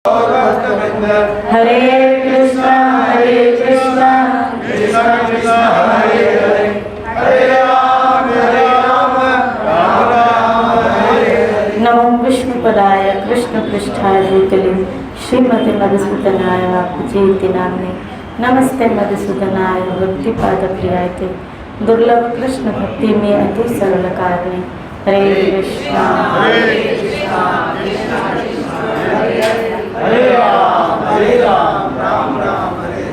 हरे कृष्णा कृष्णा कृष्णा हरे हरे, हरे राम राम राम हरे हरे। नमो विष्णुपदाय कृष्णपृष्ठाय भूतले श्रीमते मधुसूदनाय वाकुचेति नाम्ने नमस्ते मधुसूदनाय भक्तिपादप्रियायते दुर्लभ कृष्ण भक्ति में अति सरल कारणे। हरे कृष्णा कृष्णा कृष्णा हरे हरे, हरे राम राम राम हरे।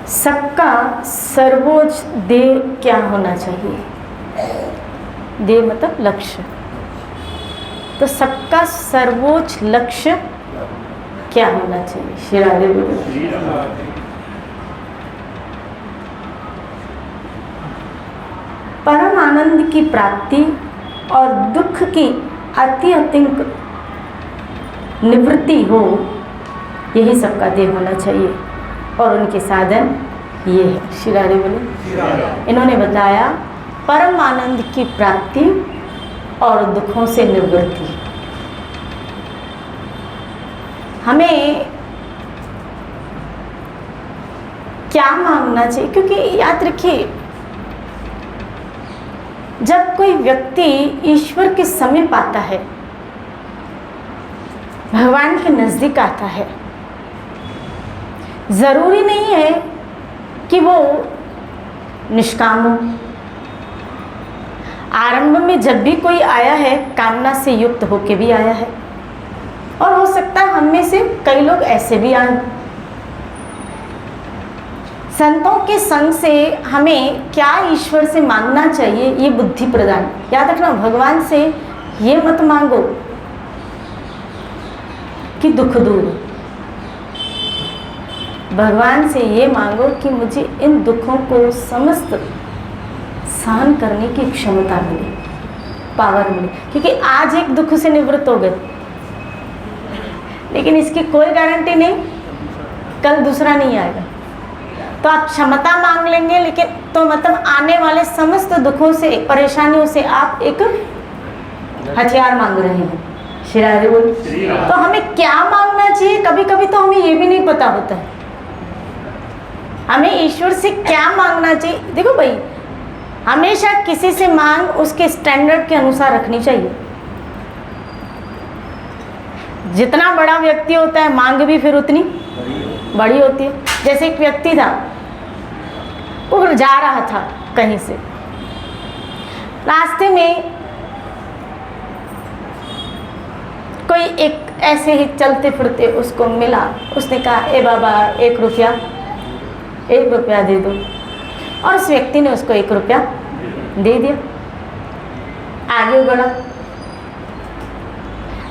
सबका सर्वोच्च ध्येय क्या होना चाहिए? ध्येय मतलब लक्ष्य। तो सबका सर्वोच्च लक्ष्य क्या होना चाहिए? श्री राधे बोलो। परम आनंद की प्राप्ति और दुख की अत्यधिक निवृत्ति हो, यही सबका ध्येय होना चाहिए। और उनके साधन ये है। श्री राधे बोले। इन्होंने बताया परम आनंद की प्राप्ति और दुखों से निवृत्ति। हमें क्या मांगना चाहिए? क्योंकि याद रखिए, जब कोई व्यक्ति ईश्वर के समीप आता है, भगवान के नजदीक आता है, जरूरी नहीं है कि वो निष्काम हो। आरंभ में जब भी कोई आया है, कामना से युक्त होके भी आया है, और हो सकता है हम में से कई लोग ऐसे भी आए। संतों के संग से हमें क्या ईश्वर से मांगना चाहिए, ये बुद्धि प्रदान। याद रखना, भगवान से ये मत मांगो कि दुख दूर। भगवान से ये मांगो कि मुझे इन दुखों को समस्त सहन करने की क्षमता मिले, पावर मिले। क्योंकि आज एक दुख से निवृत्त हो गए, लेकिन इसकी कोई गारंटी नहीं कल दूसरा नहीं आएगा। तो आप क्षमता मांग लेंगे, लेकिन तो मतलब आने वाले समस्त दुखों से, परेशानियों से आप एक हथियार मांग रहे हैं। श्री राधे बोल। तो हमें क्या मांगना चाहिए? कभी कभी तो हमें ये भी नहीं पता होता है हमें ईश्वर से क्या मांगना चाहिए। देखो भाई, हमेशा किसी से मांग उसके स्टैंडर्ड के अनुसार रखनी चाहिए। जितना बड़ा व्यक्ति होता है, मांग भी फिर उतनी बड़ी होती है। जैसे एक व्यक्ति था, वो जा रहा था कहीं से, रास्ते में कोई एक ऐसे ही चलते फिरते उसको मिला। उसने कहा, ए बाबा 1 रुपया, 1 रुपया दे दो। और उस व्यक्ति ने उसको 1 रुपया दे दिया।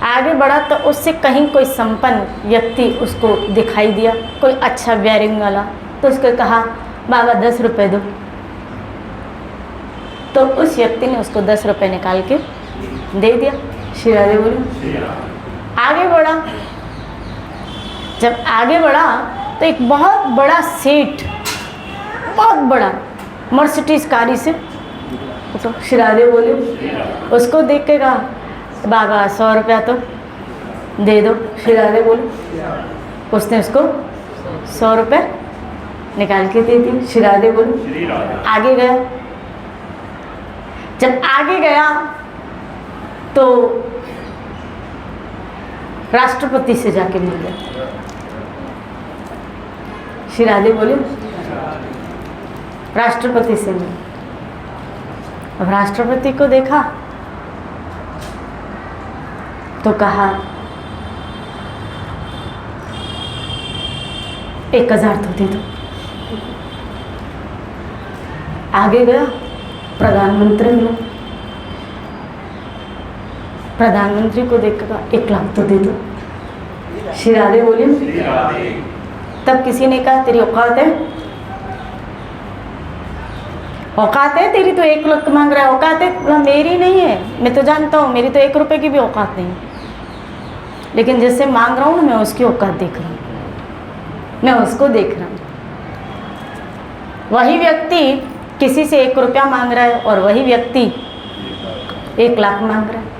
आगे बढ़ा तो उससे कहीं कोई संपन्न व्यक्ति उसको दिखाई दिया, कोई अच्छा वेयरिंग वाला। तो उसको कहा, बाबा 10 रुपये दो। तो उस व्यक्ति ने उसको 10 रुपये निकाल के दे दिया। श्री राधे बोली। आगे बढ़ा। जब आगे बढ़ा तो एक बहुत बड़ा सेठ, बहुत बड़ा मर्सिडीज कारी से, तो श्री राधे बोले, उसको देख के कहा, बाबा 100 रुपया तो दे दो। श्री राधे बोले। उसने उसको 100 रुपये निकाल के दे दी। श्री राधे बोले। आगे गया। जब आगे गया तो राष्ट्रपति से जाके मिल गया। श्री राधे बोले। राष्ट्रपति से मिल। अब राष्ट्रपति को देखा तो कहा, 1000 तो दे दो। आगे गया, प्रधानमंत्री मिला। प्रधानमंत्री को देख कर कहा, 1 लाख तो दे दो। श्री राधे बोली। तब किसी ने कहा, तेरी औकात है? औकात है तेरी? तो 1 लाख मांग रहा है। औकात है? मेरी नहीं है, मैं तो जानता हूँ, मेरी तो 1 रुपए की भी औकात नहीं है। लेकिन जिससे मांग रहा हूँ ना, मैं उसकी औकात देख रहा हूँ, मैं उसको देख रहा हूँ। वही व्यक्ति किसी से 1 रुपया मांग रहा है और वही व्यक्ति 1 लाख मांग रहा है।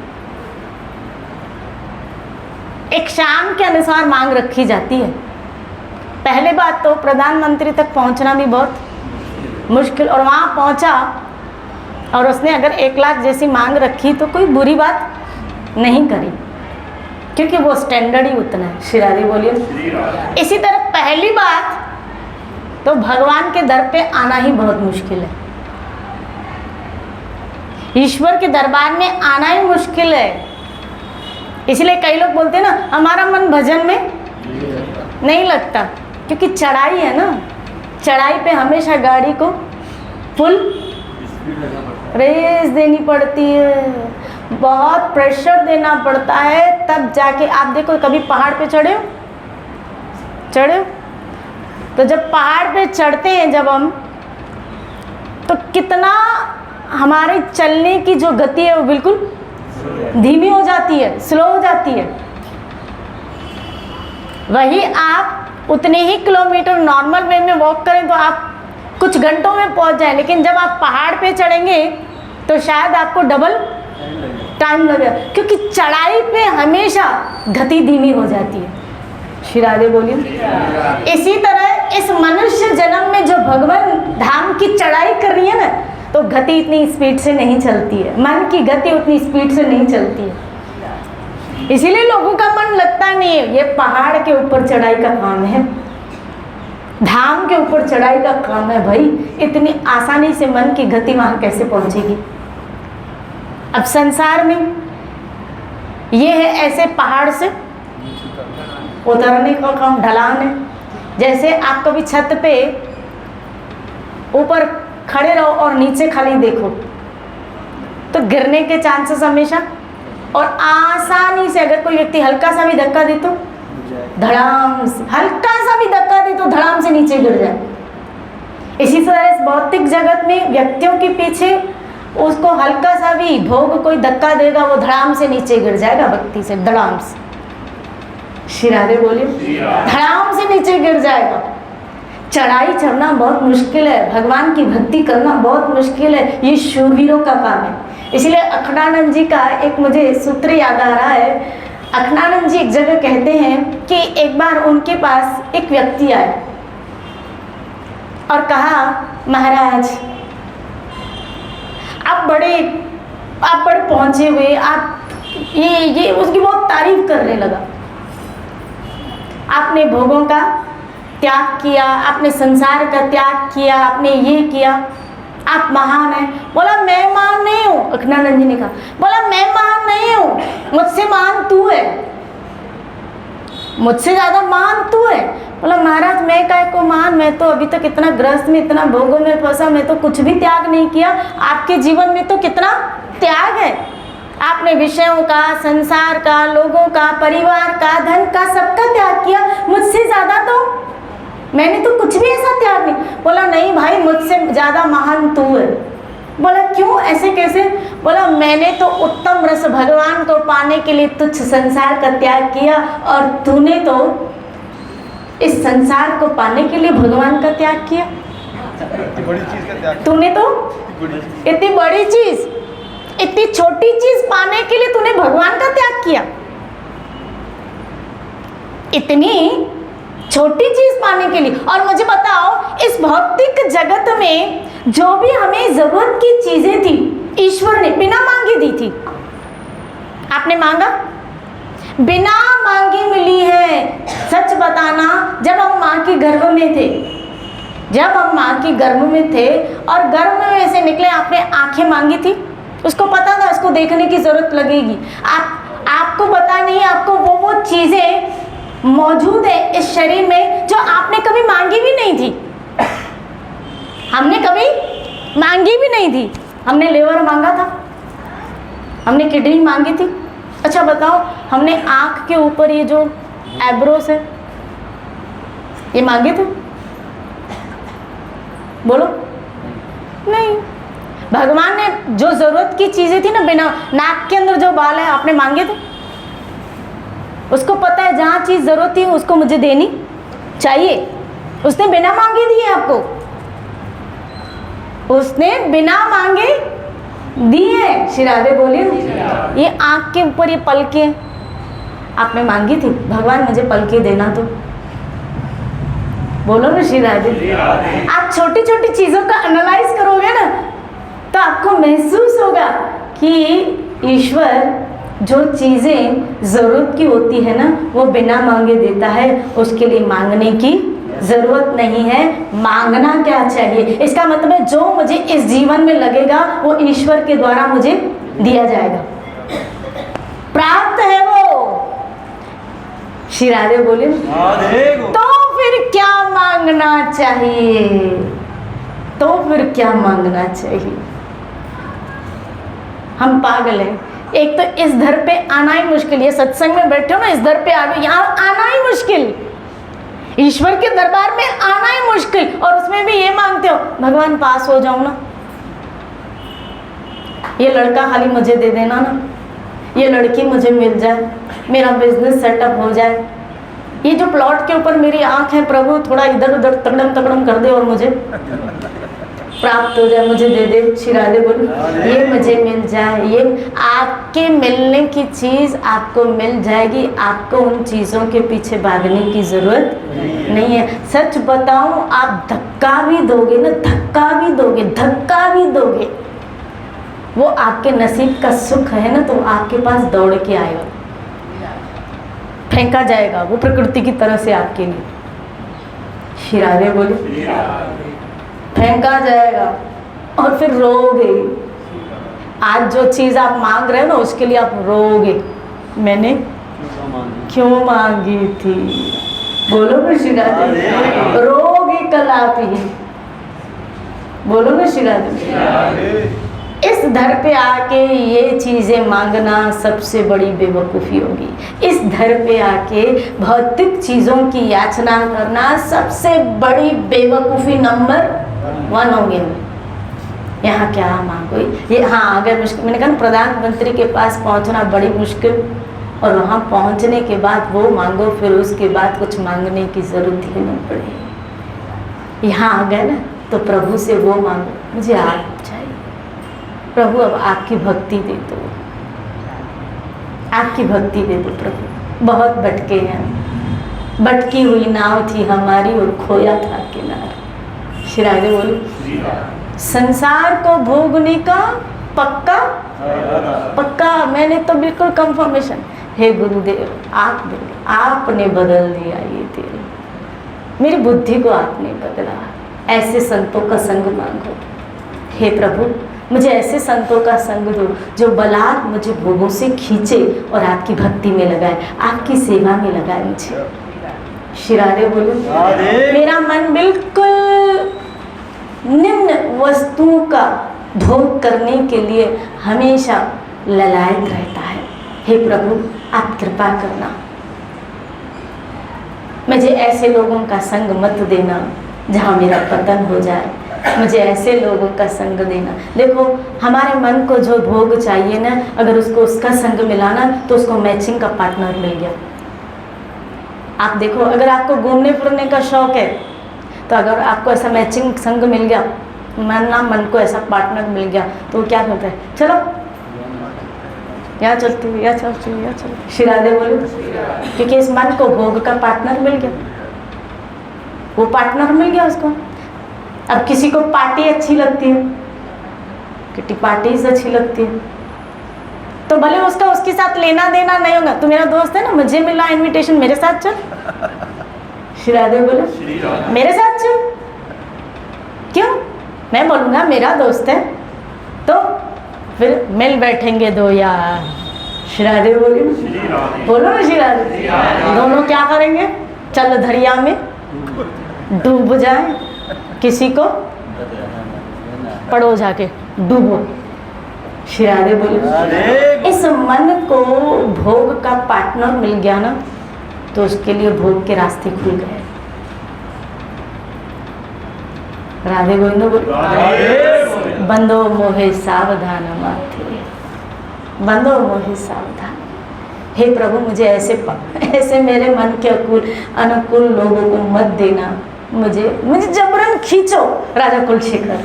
एक शाम के अनुसार मांग रखी जाती है। पहले बात तो प्रधानमंत्री तक पहुंचना भी बहुत मुश्किल, और वहाँ पहुंचा और उसने अगर 1 लाख जैसी मांग रखी तो कोई बुरी बात नहीं करी, क्योंकि वो स्टैंडर्ड ही उतना है। श्री राधे बोलिए। इसी तरह पहली बात तो भगवान के दर पे आना ही बहुत मुश्किल है, ईश्वर के दरबार में आना ही मुश्किल है। इसलिए कई लोग बोलते हैं ना, हमारा मन भजन में नहीं लगता, क्योंकि चढ़ाई है ना, चढ़ाई पे हमेशा गाड़ी को फुल रेस देनी पड़ती है, बहुत प्रेशर देना पड़ता है, तब जाके आप देखो कभी पहाड़ पे चढ़े हो, तो जब पहाड़ पे चढ़ते हैं जब हम, तो कितना हमारे चलने की जो गति है वो बिल्कुल धीमी हो जाती है, स्लो हो जाती है। वही आप उतने ही किलोमीटर नॉर्मल वे में वॉक करें तो आप कुछ घंटों में पहुंच जाएं, लेकिन जब आप पहाड़ पे चढ़ेंगे तो शायद आपको डबल टाइम लगेगा, क्योंकि चढ़ाई पे हमेशा गति धीमी हो जाती है। श्री राधे बोलिए। इसी तरह इस मनुष्य जन्म में जो भगवान धाम की चढ़ाई कर रही है ना, तो गति इतनी स्पीड से नहीं चलती है, मन की गति उतनी स्पीड से नहीं चलती है, इसीलिए लोगों का मन लगता नहीं है। ये पहाड़ के ऊपर चढ़ाई का काम है, धाम के ऊपर चढ़ाई का काम है भाई, इतनी आसानी से मन की गति वहां कैसे पहुंचेगी। अब संसार में ये है ऐसे पहाड़ से उतरने का काम, ढलान है। जैसे आप कभी छत पे ऊपर खड़े रहो और नीचे खाली देखो तो गिरने के चांसेस हमेशा, और आसानी से अगर कोई व्यक्ति हल्का सा भी धक्का दे तो धड़ाम से, हल्का सा भी धक्का दे तो धड़ाम से नीचे गिर जाए। इसी तरह इस भौतिक जगत में व्यक्तियों के पीछे उसको हल्का सा भी भोग कोई धक्का देगा, वो धड़ाम से नीचे गिर जाएगा, व्यक्ति से धड़ाम से। श्री राधे बोलिए। धड़ाम से नीचे गिर जाएगा। चढ़ाई चढ़ना बहुत मुश्किल है, भगवान की भक्ति करना बहुत मुश्किल है, ये शूरवीरों का काम है। इसलिए अखंडानंद जी का एक मुझे सूत्र याद आ रहा है। अखंडानंद जी एक जगह कहते हैं कि एक बार उनके पास एक व्यक्ति आए और कहा, महाराज आप बड़े पहुंचे हुए, आप ये उसकी बहुत तारीफ करने लगा। आपने भोगों का त्याग किया, आपने संसार का त्याग किया, आपने ये किया, आप महान हैं। बोला मैं महान नहीं हूँ, अखंडानंद जी ने कहा, बोला मैं महान नहीं हूँ, मुझसे महान तू है, मुझसे ज्यादा महान तू है। बोला महाराज मैं काय को महान, मैं तो अभी तक इतना ग्रस्त में, इतना भोगों में फंसा, मैं तो कुछ भी त्याग नहीं किया। आपके जीवन में तो कितना त्याग है, आपने विषयों का, संसार का, लोगों का, परिवार का, धन का, सबका त्याग किया, मुझसे ज्यादा तो मैंने तो कुछ भी ऐसा त्याग नहीं। बोला नहीं भाई, मुझसे ज्यादा महान तू है। बोला क्यों, ऐसे कैसे? बोला मैंने तो उत्तम रस भगवान को पाने के लिए तुच्छ संसार का त्याग किया, और तूने तो इस संसार को पाने के लिए भगवान का त्याग किया। बड़ी चीज का त्याग, तूने तो इतनी बड़ी चीज, इतनी छोटी चीज पाने के लिए तूने भगवान का त्याग किया। इतनी छोटी चीज पाने के लिए। और मुझे बताओ, इस भौतिक जगत में जो भी हमें जरूरत की चीजें थी, ईश्वर ने बिना मांगे दी थी। आपने मांगा? बिना मांगे मिली है। सच बताना, जब हम माँ के गर्भ में थे, जब हम माँ के गर्भ में थे और गर्भ में से निकले, आपने आंखें मांगी थी? उसको पता था उसको देखने की जरूरत लगेगी। आपको पता नहीं, आपको वो चीजें मौजूद है इस शरीर में जो आपने कभी मांगी भी नहीं थी। हमने कभी मांगी भी नहीं थी। हमने लिवर मांगा था, हमने किडनी मांगी थी। अच्छा बताओ, हमने आँख के ऊपर ये जो एब्रोस है, ये मांगे थे? बोलो नहीं। भगवान ने जो जरूरत की चीजें थी ना, बिना नाक के अंदर जो बाल है, आपने मांगे थे? उसको पता है जहाँ चीज जरूरत थी उसको मुझे देनी चाहिए, उसने बिना मांगे दी है आपको, उसने बिना मांगे दी है। श्री राधे बोलिए। ये आँख के ऊपर ये पलके, आपने मांगी थी, भगवान मुझे पलके देना तो। बोलो ना श्री राधे। आप छोटी छोटी चीजों का एनालाइज करोगे ना तो आपको महसूस होगा कि ईश्वर जो चीजें जरूरत की होती है ना वो बिना मांगे देता है, उसके लिए मांगने की जरूरत नहीं है। मांगना क्या चाहिए, इसका मतलब है जो मुझे इस जीवन में लगेगा वो ईश्वर के द्वारा मुझे दिया जाएगा, प्राप्त है वो। श्री राधे बोले तो फिर क्या मांगना चाहिए, तो फिर क्या मांगना चाहिए। हम पागल हैं, एक तो इस दर पे आना ही मुश्किल, ये सत्संग में बैठे हो ना, इस दर पे आ गए, यहाँ आना ही मुश्किल, ईश्वर के दरबार में आना ही मुश्किल, और उसमें भी ये मांगते हो भगवान पास हो जाऊं ना, ये लड़का खाली मुझे दे देना ना, ये लड़की मुझे मिल जाए, मेरा बिजनेस सेटअप हो जाए, ये जो प्लॉट के ऊपर मेरी आंख है प्रभु थोड़ा इधर उधर तगड़म तगड़म कर दे और मुझे प्राप्त हो जाए, मुझे दे दे। श्री राधे बोलो ये मुझे मिल जाए, ये आपके मिलने की चीज़ आपको मिल जाएगी, आपको उन चीज़ों के पीछे भागने की ज़रूरत नहीं है। सच बताऊं, आप धक्का भी दोगे ना, धक्का भी दोगे, धक्का भी दोगे, वो आपके नसीब का सुख है ना, तो आपके पास दौड़ के आएगा, फेंका जाएगा वो प्रकृति की तरह से आपके लिए। श्री राधे बोले फेंका जाएगा और फिर रोगे। आज जो चीज़ आप मांग रहे हो ना उसके लिए आप रोगे, मैंने क्यों मांगी थी। बोलो ना श्री राधे, रोगे कल आप ही, बोलो ना श्री राधे। इस धर पे आके ये चीज़ें मांगना सबसे बड़ी बेवकूफ़ी होगी। इस धर पे आके भौतिक चीज़ों की याचना करना सबसे बड़ी बेवकूफ़ी नंबर 1 होगी। यहाँ क्या मांगो ये, हाँ अगर मुश्किल, मैंने कहा ना प्रधानमंत्री के पास पहुँचना बड़ी मुश्किल, और वहाँ पहुँचने के बाद वो मांगो, फिर उसके बाद कुछ मांगने की ज़रूरत ही नहीं पड़ेगी। यहाँ आ गए ना तो प्रभु से वो मांगो, मुझे आप चाहिए प्रभु, अब आपकी भक्ति दे दो, आपकी भक्ति दे दो प्रभु। बहुत भटके हैं, भटकी हुई नाव थी हमारी और खोया था किनारा। श्री राधे बोले संसार को भोगने का पक्का पक्का, मैंने तो बिल्कुल कंफर्मेशन। हे गुरुदेव आप दे, आपने बदल दिया ये दिल, मेरी बुद्धि को आपने बदला। ऐसे संतों का संग मांगो। हे प्रभु मुझे ऐसे संतों का संग दो जो बलात् मुझे भोगों से खींचे और आपकी भक्ति में लगाए, आपकी सेवा में लगाए मुझे। श्री राधे बोलो मेरा मन बिल्कुल निम्न वस्तुओं का भोग करने के लिए हमेशा ललायत रहता है। हे प्रभु आप कृपा करना, मुझे ऐसे लोगों का संग मत देना जहाँ मेरा पतन हो जाए, मुझे ऐसे लोगों का संग देना। देखो हमारे मन को जो भोग चाहिए ना, अगर उसको उसका संग मिला ना तो उसको मैचिंग का पार्टनर मिल गया। आप देखो अगर आपको घूमने फिरने का शौक है तो अगर आपको ऐसा मैचिंग संग मिल गया, मन को ऐसा पार्टनर मिल गया, तो वो क्या करता है, चलो यहाँ चलती हूँ, यहाँ चलती हूँ, यहाँ चलो। श्री राधे बोलो क्योंकि इस मन को भोग का पार्टनर मिल गया, वो पार्टनर मिल गया उसको। अब किसी को पार्टी अच्छी लगती है, किटी पार्टीज अच्छी लगती है, तो भले उसका उसके साथ लेना देना नहीं होगा, तो मेरा दोस्त है ना, मुझे मिला इनविटेशन, मेरे साथ चल। श्री राधे बोलो मेरे साथ चल, क्यों, मैं बोलूँगा मेरा दोस्त है तो फिर मिल बैठेंगे दो यार। श्री राधे बोलो ना श्री राधे। दोनों क्या करेंगे, चल दरिया में डूब जाए, किसी को पढ़ो जाके डूबो। श्री राधे बोलो इस मन को भोग का पार्टनर मिल गया ना तो उसके लिए भोग के रास्ते खुल गए। राधे गोविंद बोलो बंदो मोहे सावधान माथे, बंदो मोहे सावधान। हे प्रभु मुझे ऐसे मेरे मन के अनुकूल लोगों को मत देना, मुझे जबरन खींचो। राजा कुलशेखर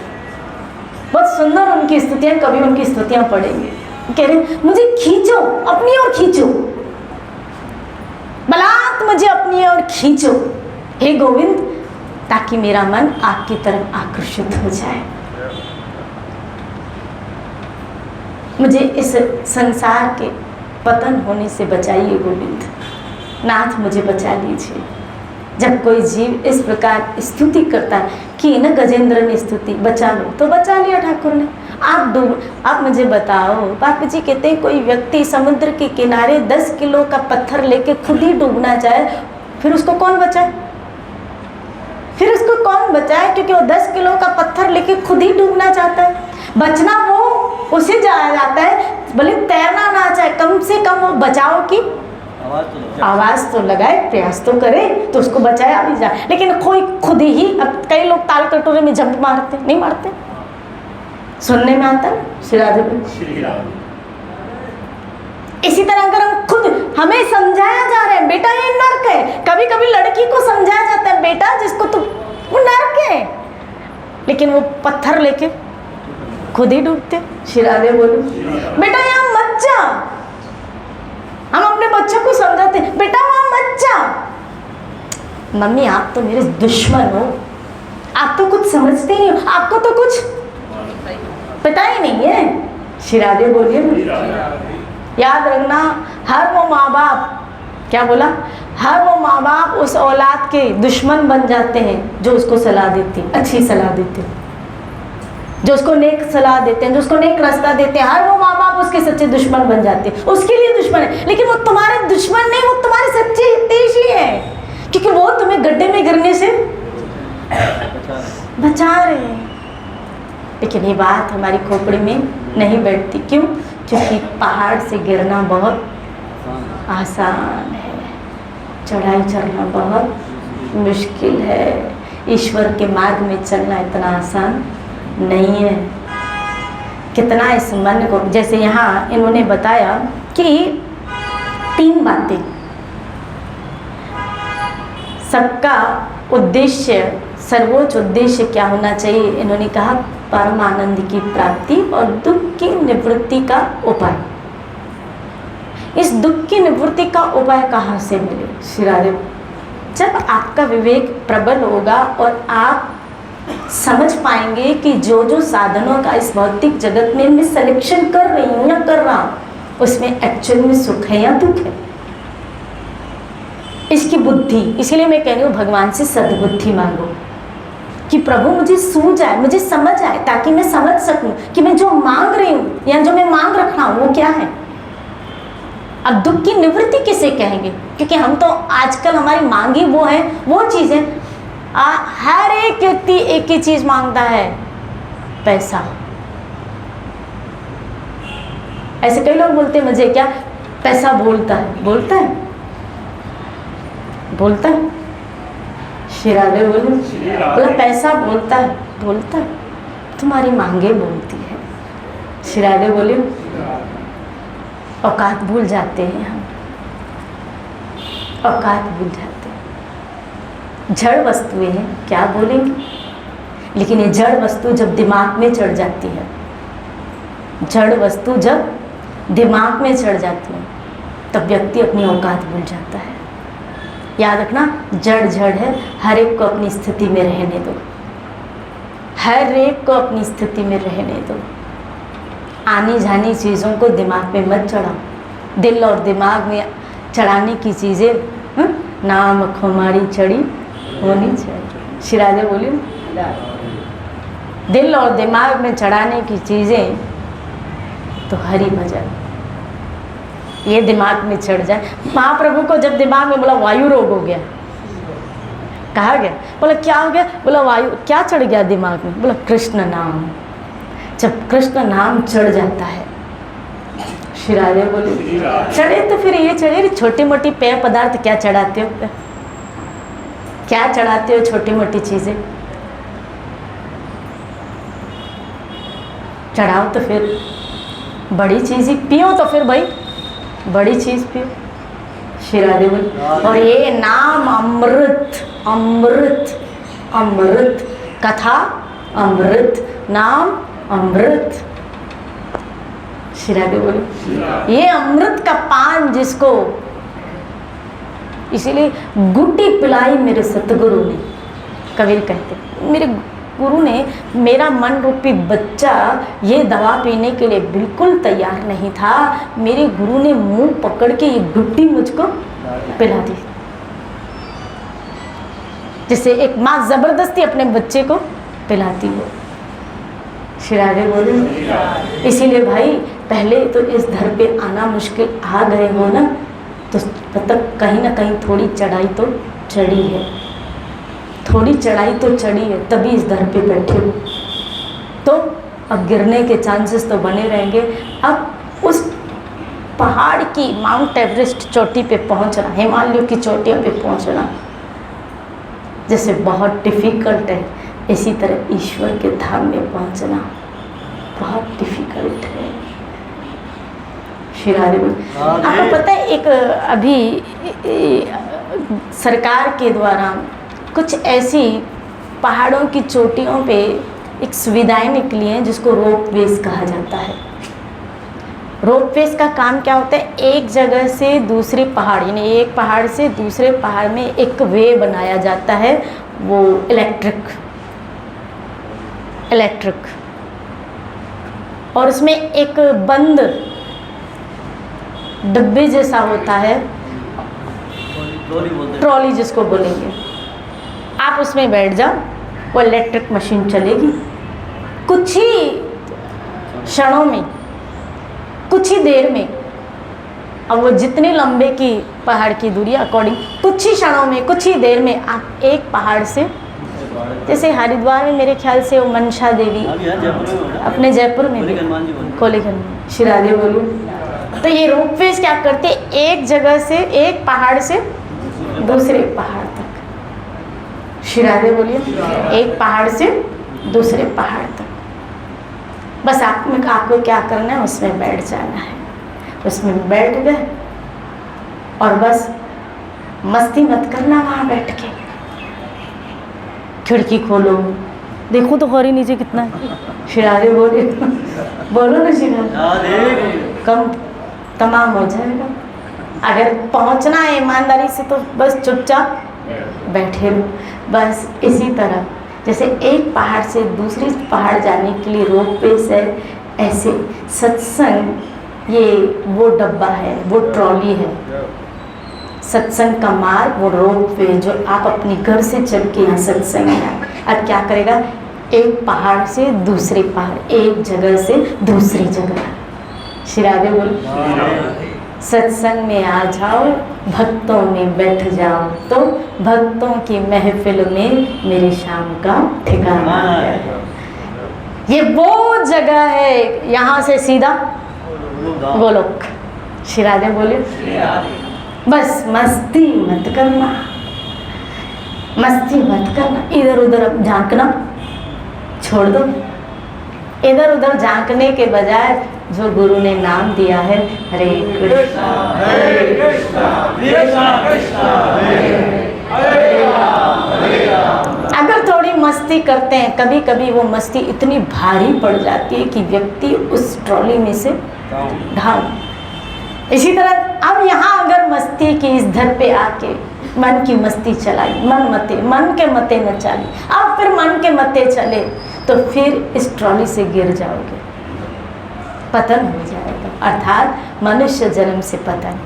बहुत सुंदर उनकी स्तुतियाँ, कभी उनकी स्तुतियाँ पढ़ेंगे, कह रहे मुझे खींचो, अपनी ओर खींचो। नाथ मुझे अपनी ओर खींचो हे गोविंद, ताकि मेरा मन आपकी तरफ आकर्षित हो जाए। मुझे इस संसार के पतन होने से बचाइए गोविंद, नाथ मुझे बचा लीजिए। जब कोई जीव इस प्रकार स्तुति करता है कि न गजेंद्र ने स्तुति बचा लो, तो बचा लिया ठाकुर ने। आप मुझे बताओ, बापू जी कहते हैं कोई व्यक्ति समुद्र के किनारे 10 किलो का पत्थर लेके खुद ही डूबना चाहे, फिर उसको कौन बचाए? फिर उसको कौन बचाए? क्योंकि वो 10 किलो का पत्थर लेके खुद ही डूबना चाहता है। बचना वो उसे जाया जाता है, भले तैरना ना चाहे, कम से कम वो बचाओ की आवाज तो लगाए, प्रयास तो करे, तो उसको बचाया भी जाए। लेकिन कोई खुद ही, अब कई लोग ताल कटोरे में जंप मारते, नहीं मारते? सुनने में आता है श्री राधे। इसी तरह अगर हम खुद, हमें समझाया जा रहा है बेटा ये नर्क है, कभी कभी लड़की को समझाया जाता है बेटा जिसको तो वो नर्क है, लेकिन वो पत्थर लेके खुद ही डूबते। श्री राधे बोलो बेटा यहाँ मत जा। हम अपने बच्चों को समझाते बेटा वहां मत जा। मम्मी आप तो मेरे दुश्मन हो, आप तो कुछ समझते नहीं हो, आपको तो कुछ पता ही नहीं है। श्री राधे बोलिए। याद रखना, हर वो माँ बाप, क्या बोला, हर वो माँ बाप उस औलाद के दुश्मन बन जाते हैं जो उसको सलाह देती, अच्छी सलाह देते, जो उसको नेक सलाह देते हैं, जो उसको नेक रास्ता देते हैं। हर वो माँ बाप उसके सच्चे दुश्मन बन जाते हैं, उसके लिए दुश्मन है। लेकिन वो तुम्हारे दुश्मन नहीं, वो तुम्हारे सच्चे हितैषी है, क्योंकि वो तुम्हें गड्ढे में गिरने से बचा रहे हैं। लेकिन ये बात हमारी खोपड़ी में नहीं बैठती। क्यों? क्योंकि पहाड़ से गिरना बहुत आसान है, चढ़ाई चढ़ना बहुत मुश्किल है। ईश्वर के मार्ग में चलना इतना आसान नहीं है। कितना इस मन को, जैसे यहाँ इन्होंने बताया कि 3 बातें, सबका उद्देश्य, सर्वोच्च उद्देश्य क्या होना चाहिए? इन्होंने कहा परम आनंद की प्राप्ति और दुख की निवृत्ति का उपाय। इस दुख की निवृत्ति का उपाय कहाँ से मिले? श्री राधे, जब आपका विवेक प्रबल होगा और आप समझ पाएंगे कि जो जो साधनों का इस भौतिक जगत में मैं सिलेक्शन कर रही हूँ या कर रहा हूँ, उसमें एक्चुअल में सुख है या दुख है, इसकी बुद्धि। इसलिए मैं कह रही हूँ भगवान से सद्बुद्धि मांगो कि प्रभु मुझे सूझ आए, मुझे समझ आए, ताकि मैं समझ सकूं कि मैं जो मांग रही हूँ या जो मैं मांग रखा हूँ वो क्या है। अब दुख की निवृत्ति किसे कहेंगे? क्योंकि हम तो आजकल हमारी मांगी वो है, वो चीज़ें, हर एक व्यक्ति एक ही चीज़ मांगता है, पैसा। ऐसे कई लोग बोलते हैं मुझे क्या पैसा बोलता है, बोलता है, बोलता है। श्री राधे बोले, बोला पैसा बोलता है, बोलता है, तुम्हारी मांगे बोलती है। श्री राधे बोले, औकात भूल जाते हैं हम, औकात भूल जाते हैं। जड़ वस्तुएं हैं, क्या बोलेंगे? लेकिन ये जड़ वस्तु जब दिमाग में चढ़ जाती है, जड़ वस्तु जब दिमाग में चढ़ जाती है, तब व्यक्ति अपनी औकात भूल जाता है। याद रखना, जड़ जड़ है, हर एक को अपनी स्थिति में रहने दो, हर एक को अपनी स्थिति में रहने दो। आनी जानी चीज़ों को दिमाग में मत चढ़ाओ। दिल और दिमाग में चढ़ाने की चीज़ें नाम खुमारी चढ़ी होनी चाहिए। श्री राधे बोली, दिल और दिमाग में चढ़ाने की चीज़ें तो हरि भजन, ये दिमाग में चढ़ जाए। महाप्रभु को जब दिमाग में बोला वायु रोग हो गया, कहा गया, बोला क्या हो गया? बोला वायु, क्या चढ़ गया दिमाग में? बोला कृष्ण नाम। जब कृष्ण नाम चढ़ जाता है, श्री राधे बोले, चढ़े तो फिर ये चढ़े, छोटी मोटी पेय पदार्थ क्या चढ़ाते हो, क्या चढ़ाते हो? छोटी मोटी चीज़ें चढ़ाओ तो फिर बड़ी चीज़ ही पियो, तो फिर भाई बड़ी चीज़ पियो। श्री राधे बोले, और ये नाम अमृत, अमृत, अमृत, कथा अमृत, नाम अमृत। श्री राधे बोले, ये अमृत का पान जिसको इसीलिए गुड्डी पिलाई मेरे सतगुरु ने, कबीर कहते मेरे गुरु ने, मेरा मन रूपी बच्चा ये दवा पीने के लिए बिल्कुल तैयार नहीं था, मेरे गुरु ने मुंह पकड़ के ये गुड्डी मुझको पिला दी, जिसे एक माँ ज़बरदस्ती अपने बच्चे को पिलाती हो। श्री राधे बोले। इसीलिए भाई पहले तो इस धर पे आना मुश्किल आ गए हो ना, तो मतलब कहीं ना कहीं थोड़ी चढ़ाई तो चढ़ी है, थोड़ी चढ़ाई तो चढ़ी है, तभी इस दर पे बैठे हो। तो अब गिरने के चांसेस तो बने रहेंगे। अब उस पहाड़ की, माउंट एवरेस्ट चोटी पे पहुंचना, हिमालयों की चोटियों पे पहुंचना जैसे बहुत डिफ़िकल्ट है, इसी तरह ईश्वर के धाम में पहुंचना बहुत डिफ़िकल्ट है। श्री राधे। आपको पता है एक अभी सरकार के द्वारा कुछ ऐसी पहाड़ों की चोटियों पे एक सुविधाएं निकली हैं जिसको रोप वेज कहा जाता है। रोप वेज का काम क्या होता है, एक जगह से दूसरे पहाड़, यानी एक पहाड़ से दूसरे पहाड़ में एक वे बनाया जाता है, वो इलेक्ट्रिक, और उसमें एक बंद डब्बे जैसा होता है, ट्रॉली जिसको बोलेंगे, आप उसमें बैठ जाओ, वो इलेक्ट्रिक मशीन चलेगी कुछ ही क्षणों में, कुछ ही देर में। अब वो जितनी लंबे की पहाड़ की दूरी अकॉर्डिंग, कुछ ही क्षणों में, कुछ ही देर में आप एक पहाड़ से, जैसे हरिद्वार में मेरे ख्याल से वो मनसा देवी, अपने जयपुर में भी कोलीगंज, श्री राधे बोलूँ। तो ये रोपवेज क्या करते, एक जगह से, एक पहाड़ से दूसरे पहाड़ तक, श्री राधे बोलिए, एक पहाड़ से दूसरे पहाड़ तक। बस आपको क्या करना है, उसमें बैठ जाना है, उसमें बैठ गए और बस मस्ती मत करना वहाँ बैठ के। खिड़की खोलो, देखो तो गौरी नीचे कितना है, श्री राधे बोले, बोलो ना श्री राधे, कम तमाम हो जाएगा। अगर पहुंचना है ईमानदारी से तो बस चुपचाप बैठे रहो। बस इसी तरह जैसे एक पहाड़ से दूसरी पहाड़ जाने के लिए रोप वेज है, ऐसे सत्संग ये वो डब्बा है, वो ट्रॉली है, सत्संग का मार्ग वो रोप वे, जो आप अपने घर से चल के यहाँ सत्संग आए। अब क्या करेगा, एक पहाड़ से दूसरे पहाड़, एक जगह से दूसरी जगह। श्री राधे बोल। सत्संग में आ जाओ, भक्तों में बैठ जाओ, तो भक्तों की महफिल में मेरे शाम का ठिकाना है। ये वो जगह है, यहाँ से सीधा गोलोक। श्री राधे बोले। बस मस्ती मत करना, मस्ती मत करना, इधर उधर झांकना छोड़ दो। इधर उधर झांकने के बजाय जो गुरु ने नाम दिया है, हरे कृष्णा हरे कृष्णा कृष्णा कृष्णा हरे राम। अगर थोड़ी मस्ती करते हैं, कभी कभी वो मस्ती इतनी भारी पड़ जाती है कि व्यक्ति उस ट्रॉली में से ढाल। इसी तरह अब यहाँ अगर मस्ती की इस धर पे आके मन की मस्ती चलाई, मन के मते न चली, अब फिर मन के मते चले तो फिर इस ट्रॉली से गिर जाओगे, पतन हो जाएगा, अर्थात मनुष्य जन्म से पतन।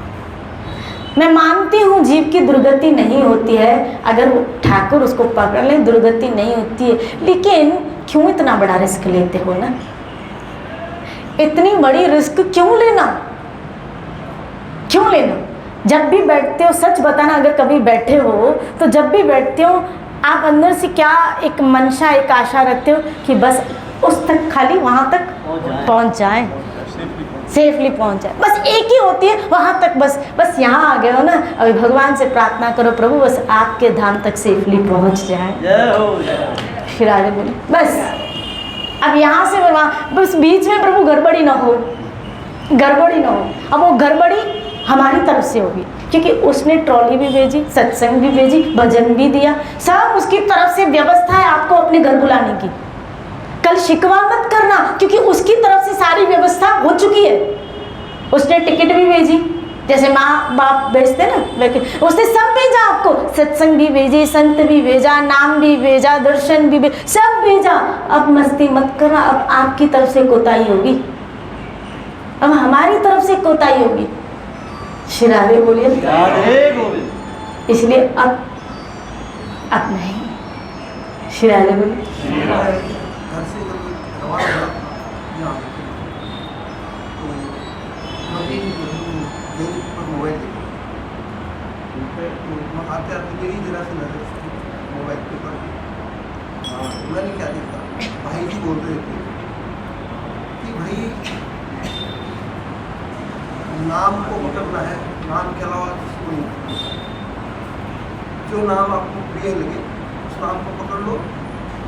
मैं मानती हूँ जीव की दुर्गति नहीं होती है, अगर वो ठाकुर उसको पकड़ ले दुर्गति नहीं होती है, लेकिन क्यों इतना बड़ा रिस्क लेते हो ना, इतनी बड़ी रिस्क क्यों लेना, क्यों लेना। जब भी बैठते हो, सच बताना, अगर कभी बैठे हो तो जब भी बैठते हो आप अंदर से क्या एक मंशा, एक आशा रखते हो कि बस उस तक, खाली वहाँ तक पहुँच जाएं, सेफली पहुँच जाए, बस एक ही होती है वहाँ तक, बस यहाँ आ गए हो ना, अभी भगवान से प्रार्थना करो, प्रभु बस आपके धाम तक सेफली पहुँच जाए। श्री राधे बोले बस अब यहाँ से वहाँ, बस बीच में प्रभु गड़बड़ी ना हो, गड़बड़ी ना हो। अब वो गड़बड़ी हमारी तरफ से होगी, क्योंकि उसने ट्रॉली भी भेजी, सत्संग भी भेजी, भजन भी दिया, सब उसकी तरफ से व्यवस्था है आपको अपने घर बुलाने की। कल शिकवा मत करना, क्योंकि उसकी तरफ से सारी व्यवस्था हो चुकी है। उसने टिकट भी भेजी, जैसे माँ बाप भेजते ना, लेकिन उसने सब भेजा आपको, सत्संग भी भेजे, संत भी भेजा, नाम भी भेजा, दर्शन भी भेजा, सब भेजा। अब मस्ती मत करना, अब आपकी तरफ से कोताही होगी, अब हमारी तरफ से कोताही होगी। श्री राधे बोलिए। इसलिए अब नहीं। श्री राधे बोलिए। आते आते मेरी जरा से नजर मोबाइल पे पर मैंने क्या देखा, भाई जी बोल रहे थे कि भाई नाम को पकड़ना है, नाम के अलावा किसी नहीं, जो नाम आपको प्रिय लगे उस नाम को पकड़ लो,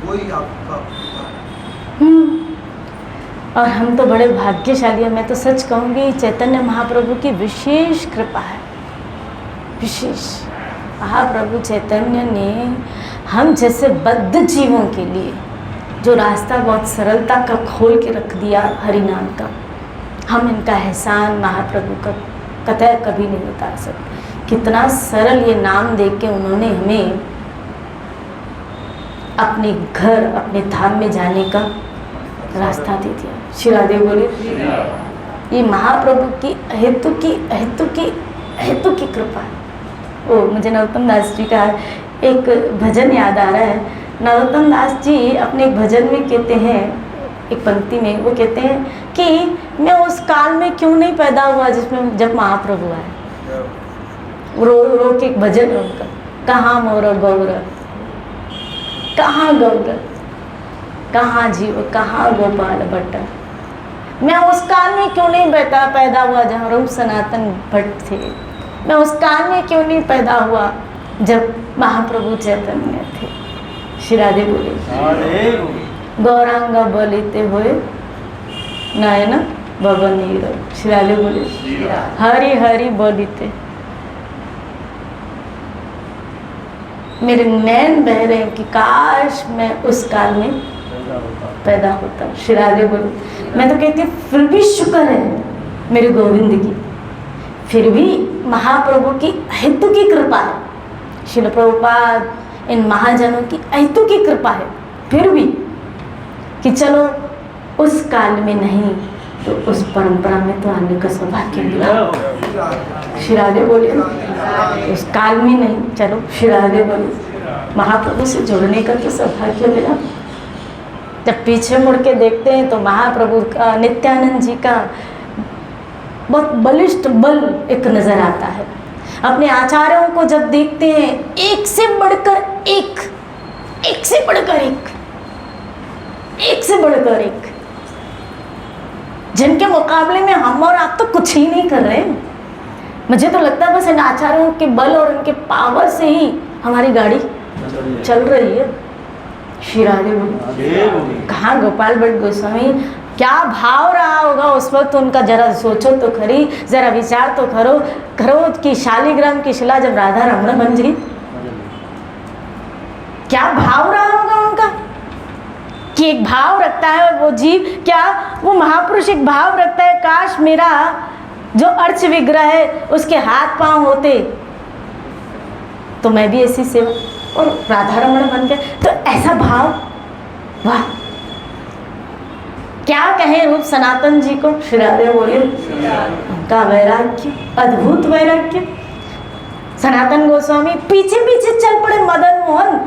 वही आपका। और हम तो बड़े भाग्यशाली हैं। मैं तो सच कहूँगी चैतन्य महाप्रभु की विशेष कृपा है, विशेष। महाप्रभु चैतन्य ने हम जैसे बद्ध जीवों के लिए जो रास्ता बहुत सरलता का खोल के रख दिया हरि नाम का, हम इनका एहसान महाप्रभु का कतई कभी नहीं बता सकते। कितना सरल ये नाम देख के उन्होंने हमें अपने घर, अपने धाम में जाने का रास्ता दे दिया। श्री राधे बोलिए। ये महाप्रभु की हेतु की कृपा है। ओ, मुझे नरोत्तम दास जी का एक भजन याद आ रहा है। नरोत्तम दास जी अपने एक भजन में कहते हैं, एक पंक्ति में वो कहते हैं कि मैं उस काल में क्यों नहीं पैदा हुआ जिसमें जब महाप्रभु आए। रो रो के एक भजन है उनका, कहाँ मोर गौर, कहाँ गौर, कहाँ जीव, कहाँ गोपाल भट्ट। मैं उस काल में क्यों नहीं पैदा हुआ जहाँ रूप सनातन भट्ट थे। मैं उस काल में क्यों नहीं पैदा हुआ जब महाप्रभु चैतन्य थे। श्री राधे बोले। गौरांग बोलिते हुए नयन भवनीर। श्री राधे बोले। हरि हरि बोलिते मेरे नैन बह रहे हैं कि काश मैं उस काल में पैदा होता। श्री राधे बोले। मैं तो कहती हूँ फिर भी शुक्र है मेरे गोविंद की, फिर भी महाप्रभु की हेतु की कृपा है। श्रील प्रभुपाद इन महाजनों की हेतु की कृपा है फिर भी कि चलो उस काल में नहीं तो उस परंपरा में तो आने का सौभाग्य मिला। श्री राधे बोले। उस काल में नहीं, चलो श्री राधे बोले, महाप्रभु से जुड़ने का तो सौभाग्य मिला। जब पीछे मुड़ के देखते हैं तो महाप्रभु का, नित्यानंद जी का बहुत बलिष्ठ बल एक नजर आता है। अपने आचार्यों को जब देखते हैं, एक से बढ़कर एक, एक से बढ़कर एक, एक से बढ़कर एक, जिनके मुकाबले में हम और आप तो कुछ ही नहीं कर रहे हैं। मुझे तो लगता है बस इन आचार्यों के बल और इनके पावर से ही हमारी गाड़ी चल रही है। श्री राधे बोले। कहाँ गोपाल भट्ट गोस्वामी, क्या भाव रहा होगा उस वक्त उनका, जरा सोचो तो खरी, जरा विचार तो करो कि शालिग्राम की शिला जब राधा रमण बन गई, क्या भाव रहा होगा उनका। कि एक भाव रखता है वो जीव, क्या वो महापुरुष एक भाव रखता है, काश मेरा जो अर्च विग्रह है उसके हाथ पांव होते तो मैं भी ऐसी सेवा, और राधा रमण बन गए। तो ऐसा भाव, वाह, क्या कहें रूप सनातन जी को। श्री राधे बोलिए। उनका वैराग्य, अद्भुत वैराग्य। सनातन गोस्वामी पीछे पीछे चल पड़े मदन मोहन।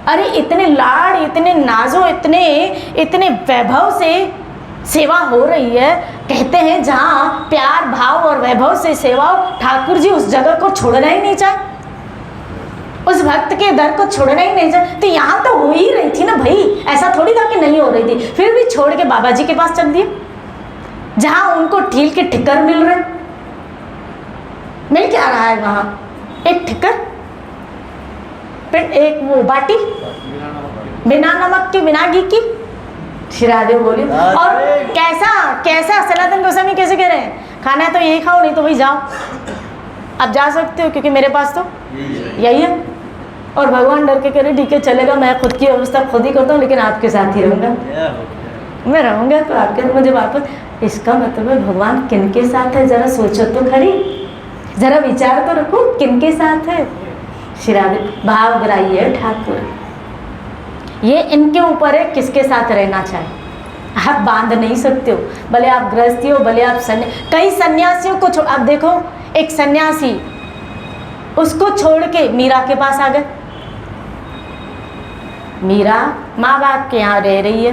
अरे इतने लाड़, इतने नाजो, इतने वैभव से सेवा हो रही है। कहते हैं जहाँ प्यार भाव और वैभव से सेवा हो, ठाकुर जी उस जगह को छोड़ना ही नहीं चाहे, उस भक्त के दर को छोड़ना ही नहीं चाहे। तो यहाँ तो हो ही रही थी ना भाई, ऐसा थोड़ी था कि नहीं हो रही थी। फिर भी छोड़ के बाबा जी के पास चल दिए, जहाँ उनको ठील के ठिकर मिल रहे। मिल क्या रहा है वहाँ? एक ठिकर, फिर एक वो बाटी बिना नमक की, बिना घी की। श्री राधे बोली। और कैसा सनातन गोस्वामी कैसे कह रहे हैं, खाना है तो यही खाओ, नहीं तो भाई जाओ। अब जा सकते हो क्योंकि मेरे पास तो यही है। और भगवान डर के कह रहे ठीक है चलेगा, मैं खुद की व्यवस्था खुद ही करता हूँ, लेकिन आपके साथ ही रहूँगा। मैं रहूँगा तो आपके मुझे वापस। इसका मतलब है भगवान किनके साथ है, जरा सोचो तो खरी। जरा विचार तो रखो किनके साथ है। श्री राधे भावग्राही है ठाकुर, ये इनके ऊपर है किसके साथ रहना चाहे। आप बांध नहीं सकते हो, भले आप गृहस्थी हो, भले आप कई सन्यासियों को अब देखो, एक सन्यासी उसको छोड़ के मीरा के पास आ गए। मीरा माँ बाप के यहाँ रह रही है,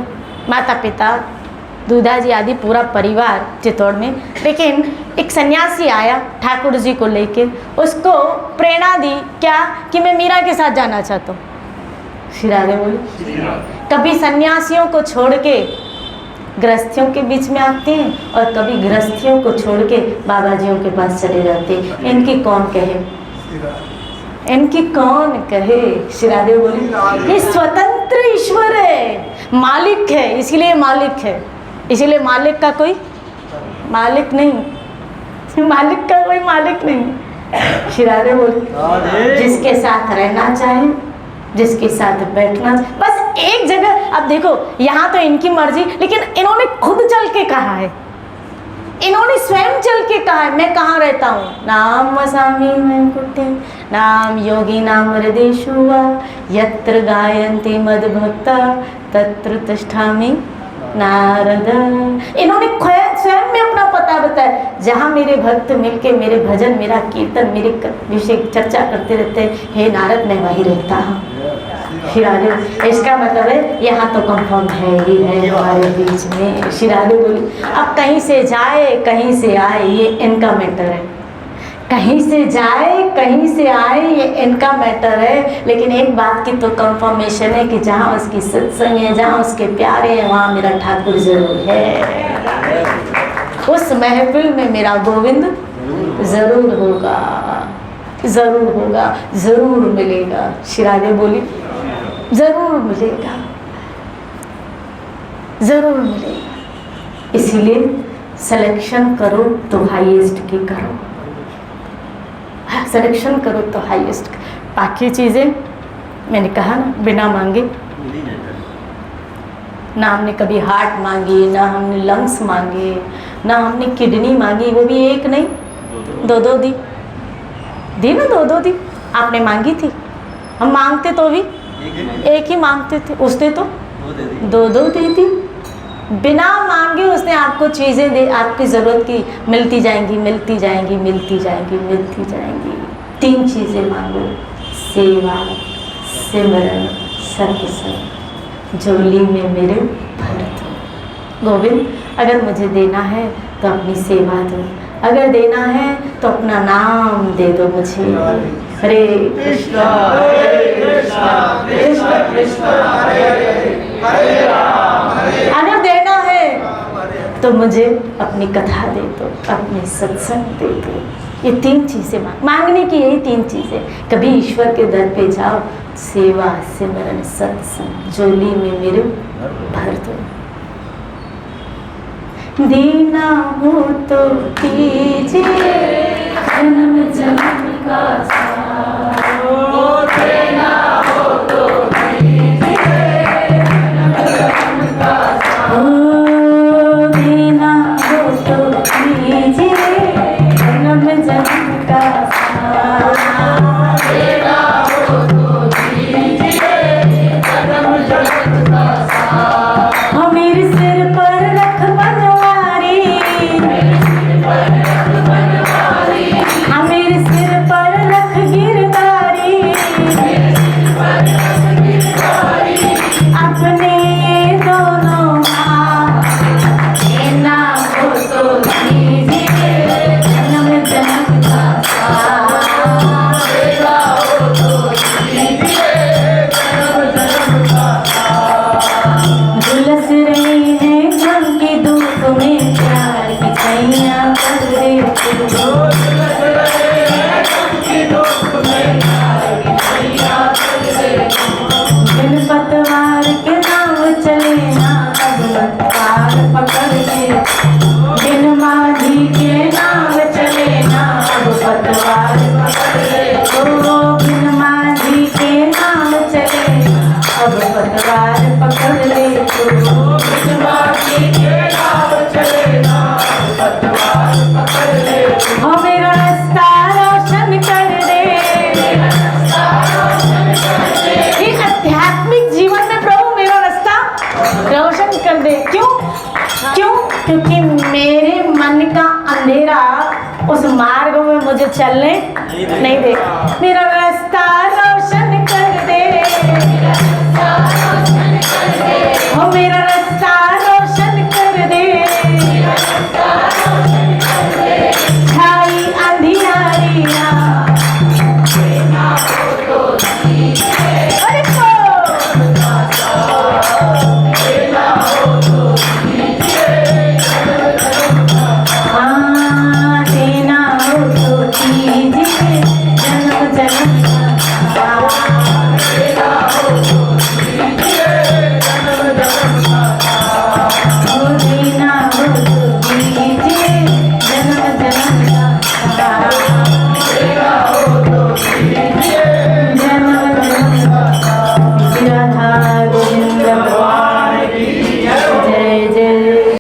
माता पिता दूधा जी आदि पूरा परिवार चित्तौड़ में, लेकिन एक सन्यासी आया ठाकुर जी को लेके, उसको प्रेरणा दी क्या कि मैं मीरा के साथ जाना चाहता हूँ। श्री राधे बोले। कभी सन्यासियों को छोड़ के गृहस्थियों के बीच में आते हैं और कभी गृहस्थियों को छोड़ के बाबा जियों के पास चले जाते हैं। इनकी कौन कहे, इनकी कौन कहे। श्री राधे बोली ये स्वतंत्र ईश्वर है, मालिक है, इसीलिए मालिक है, इसीलिए मालिक का कोई मालिक नहीं, मालिक का कोई मालिक नहीं। श्री राधे बोली जिसके साथ रहना चाहे, जिसके साथ बैठना, बस एक जगह। अब देखो यहाँ तो इनकी मर्जी, लेकिन इन्होंने खुद चल के कहा है, इन्होंने स्वयं चल के कहा है मैं कहाँ रहता हूँ। नाम वसामि वैकुंठे नाम योगी नाम हृदेषु वा यत्र गायन्ति मद्भक्ता तत्र तिष्ठामि नारद। इन्होंने स्वयं में अपना पता बताया, जहाँ मेरे भक्त मिलके मेरे भजन, मेरा कीर्तन, मेरे विषय चर्चा करते रहते हैं, हे नारद मैं वहीं रहता हूँ। श्री राधे, इसका मतलब है यहाँ तो कंफर्म है ही है हमारे बीच में। श्री राधे बोली अब कहीं से जाए कहीं से आए ये इनका मैटर है, कहीं से जाए कहीं से आए ये इनका मैटर है, लेकिन एक बात की तो कंफर्मेशन है कि जहाँ उसकी सत्संग है, जहाँ उसके प्यारे हैं, वहाँ मेरा ठाकुर जरूर है, उस महफिल में मेरा गोविंद जरूर होगा, जरूर होगा, जरूर मिलेगा। श्री राधे बोली जरूर मिलेगा, जरूर मिलेगा। इसीलिए सिलेक्शन करो तो हाईएस्ट की करो, सिलेक्शन करो तो हाईएस्ट। बाकी चीज़ें मैंने कहा ना बिना मांगे, ना हमने कभी हार्ट मांगी, ना हमने लंग्स मांगे, ना हमने किडनी मांगी, वो भी एक नहीं दो दो दी ना, दो दो दी आपने मांगी थी, हम मांगते तो भी एक ही मांगते थे, उसने तो दो दो दी थी। बिना मांगे उसने आपको चीज़ें दे, आपकी ज़रूरत की मिलती जाएंगी, मिलती जाएंगी, मिलती जाएंगी, मिलती जाएंगी। 3 चीज़ें मांगो, सेवा, सिमरन, सत्संग, झोली में मेरे भर दो। गोविंद अगर मुझे देना है तो अपनी सेवा दो, अगर देना है तो अपना नाम दे दो मुझे। हरे कृष्णा कृष्ण कृष्ण हरे हरे राम। अगर देना है तो मुझे अपनी कथा दे दो, अपने सत्संग दे दो। ये 3 चीज़ें मांगने की, यही 3 चीज़ें। कभी ईश्वर के दर पे जाओ, सेवा, सिमरन, सत्संग, झोली में मेरे भर दो। देना हो तो कीजिए जन्म जन्म का साथ, देना हो तो कीजिए जन्म जन्म का साथ, देना हो तो कीजिए जन्म जन्म का साथ, देना हो तो कीजिए जन्म जन्म का साथ। हो मेरे सिर पर रख बनवारी, मेरे सिर पर रख क्योंकि मेरे मन का अंधेरा उस मार्ग में मुझे चलने नहीं देगा। मेरा